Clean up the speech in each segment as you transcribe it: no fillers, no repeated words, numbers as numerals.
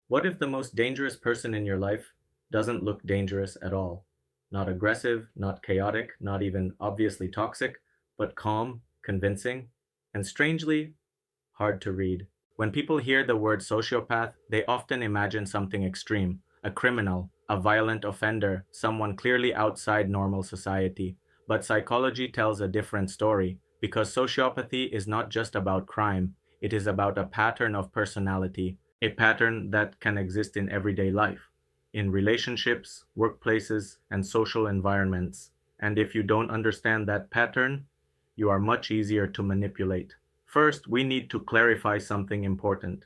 What if the most dangerous person in your life doesn't look dangerous at all? Not aggressive, not chaotic, not even obviously toxic, but calm, convincing, and strangely hard to read. When people hear the word sociopath, they often imagine something extreme, a criminal, a violent offender, someone clearly outside normal society. But psychology tells a different story, because sociopathy is not just about crime, it is about a pattern of personality, a pattern that can exist in everyday life, in relationships, workplaces, and social environments. And if you don't understand that pattern, you are much easier to manipulate. First, we need to clarify something important.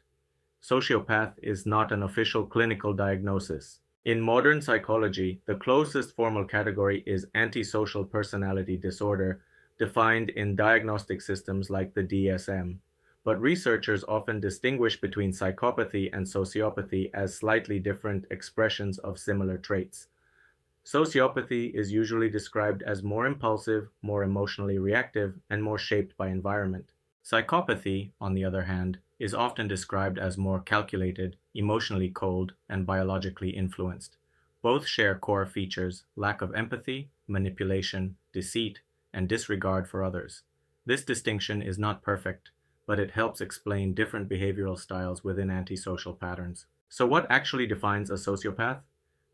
Sociopath is not an official clinical diagnosis. In modern psychology, the closest formal category is antisocial personality disorder, defined in diagnostic systems like the DSM. But researchers often distinguish between psychopathy and sociopathy as slightly different expressions of similar traits. Sociopathy is usually described as more impulsive, more emotionally reactive, and more shaped by environment. Psychopathy, on the other hand, is often described as more calculated, emotionally cold, and biologically influenced. Both share core features: lack of empathy, manipulation, deceit, and disregard for others. This distinction is not perfect, but it helps explain different behavioral styles within antisocial patterns. So, what actually defines a sociopath?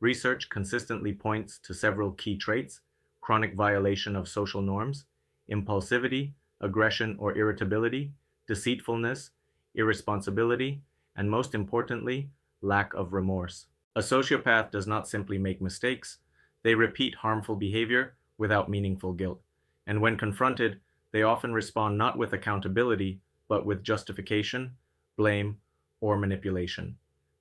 Research consistently points to several key traits: chronic violation of social norms, impulsivity, aggression or irritability, deceitfulness, irresponsibility, and most importantly, lack of remorse. A sociopath does not simply make mistakes, they repeat harmful behavior without meaningful guilt. And when confronted, they often respond not with accountability, but with justification, blame, or manipulation.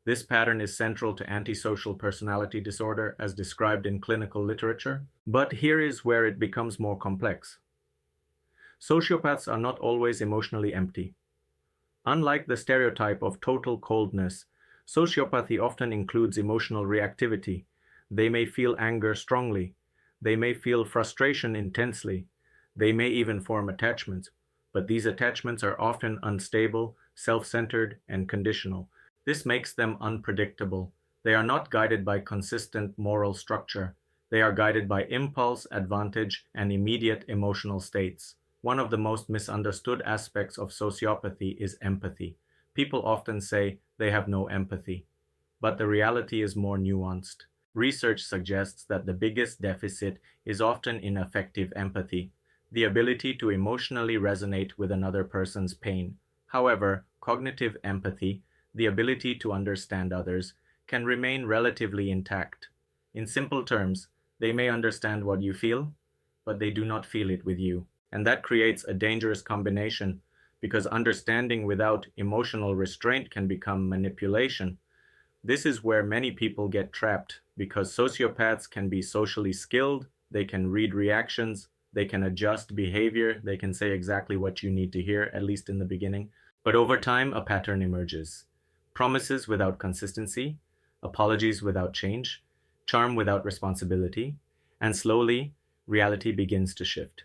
This pattern is central to antisocial personality disorder as described in clinical literature. But here is where it becomes more complex. Sociopaths are not always emotionally empty. Unlike the stereotype of total coldness, sociopathy often includes emotional reactivity. They may feel anger strongly. They may feel frustration intensely. They may even form attachments. But these attachments are often unstable, self-centered, and conditional. This makes them unpredictable. They are not guided by consistent moral structure. They are guided by impulse, advantage, and immediate emotional states. One of the most misunderstood aspects of sociopathy is empathy. People often say they have no empathy, but the reality is more nuanced. Research suggests that the biggest deficit is often ineffective empathy, the ability to emotionally resonate with another person's pain. However, cognitive empathy, the ability to understand others, can remain relatively intact. In simple terms, they may understand what you feel, but they do not feel it with you. And that creates a dangerous combination because understanding without emotional restraint can become manipulation. This is where many people get trapped because sociopaths can be socially skilled, they can read reactions, they can adjust behavior, they can say exactly what you need to hear, at least in the beginning. But over time, a pattern emerges. Promises without consistency, apologies without change, charm without responsibility, and slowly, reality begins to shift.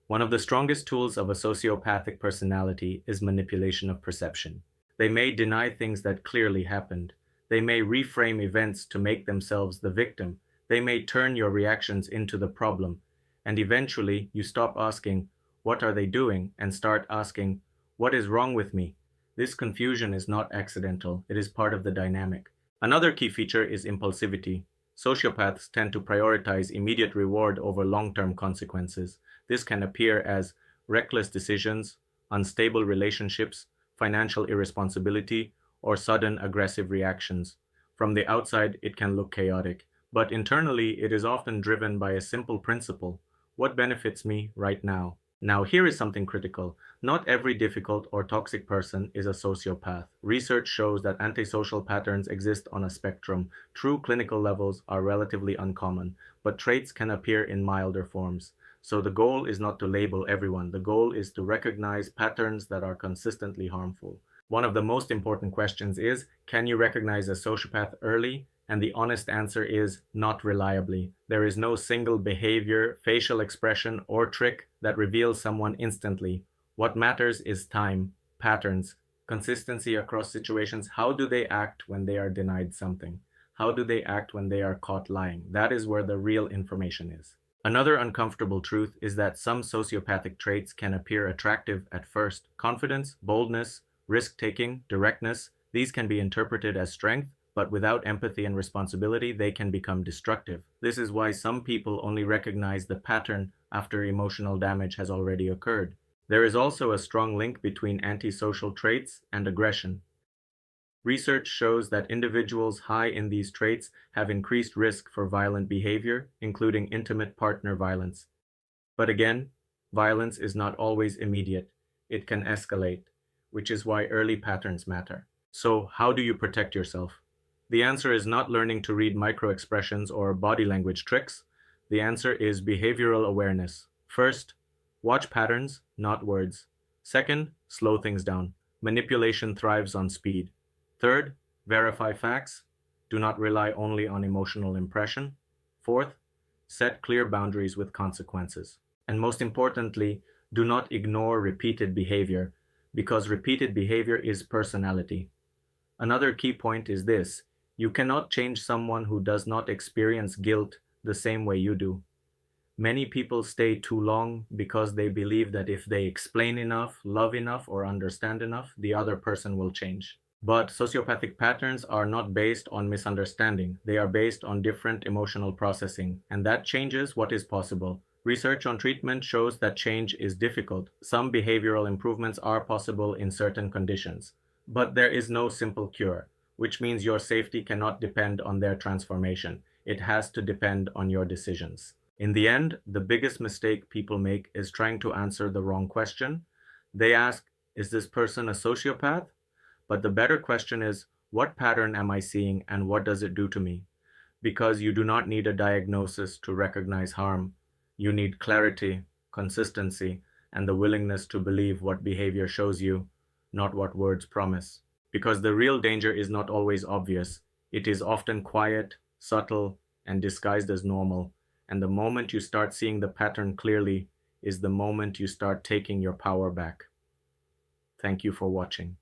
One of the strongest tools of a sociopathic personality is manipulation of perception. They may deny things that clearly happened. They may reframe events to make themselves the victim. They may turn your reactions into the problem. And eventually, you stop asking, "What are they doing?" and start asking, "What is wrong with me?" This confusion is not accidental, it is part of the dynamic. Another key feature is impulsivity. Sociopaths tend to prioritize immediate reward over long-term consequences. This can appear as reckless decisions, unstable relationships, financial irresponsibility, or sudden aggressive reactions. From the outside, it can look chaotic, but internally, it is often driven by a simple principle: what benefits me right now? Now, here is something critical. Not every difficult or toxic person is a sociopath. Research shows that antisocial patterns exist on a spectrum. True clinical levels are relatively uncommon, but traits can appear in milder forms. So the goal is not to label everyone. The goal is to recognize patterns that are consistently harmful. One of the most important questions is, can you recognize a sociopath early? And the honest answer is not reliably. There is no single behavior, facial expression, or trick that reveals someone instantly. What matters is time, patterns, consistency across situations. How do they act when they are denied something? How do they act when they are caught lying? That is where the real information is. Another uncomfortable truth is that some sociopathic traits can appear attractive at first. Confidence, boldness, risk-taking, directness, these can be interpreted as strength, but without empathy and responsibility, they can become destructive. This is why some people only recognize the pattern after emotional damage has already occurred. There is also a strong link between antisocial traits and aggression. Research shows that individuals high in these traits have increased risk for violent behavior, including intimate partner violence. But again, violence is not always immediate. It can escalate, which is why early patterns matter. So, how do you protect yourself? The answer is not learning to read micro-expressions or body language tricks. The answer is behavioral awareness. First, watch patterns, not words. Second, slow things down. Manipulation thrives on speed. Third, verify facts. Do not rely only on emotional impression. Fourth, set clear boundaries with consequences. And most importantly, do not ignore repeated behavior, because repeated behavior is personality. Another key point is this: you cannot change someone who does not experience guilt the same way you do. Many people stay too long because they believe that if they explain enough, love enough, or understand enough, the other person will change. But sociopathic patterns are not based on misunderstanding. They are based on different emotional processing, and that changes what is possible. Research on treatment shows that change is difficult. Some behavioral improvements are possible in certain conditions, but there is no simple cure, which means your safety cannot depend on their transformation. It has to depend on your decisions. In the end, the biggest mistake people make is trying to answer the wrong question. They ask, is this person a sociopath? But the better question is, what pattern am I seeing and what does it do to me? Because you do not need a diagnosis to recognize harm. You need clarity, consistency, and the willingness to believe what behavior shows you, not what words promise. Because the real danger is not always obvious. It is often quiet, subtle, and disguised as normal. And the moment you start seeing the pattern clearly is the moment you start taking your power back. Thank you for watching.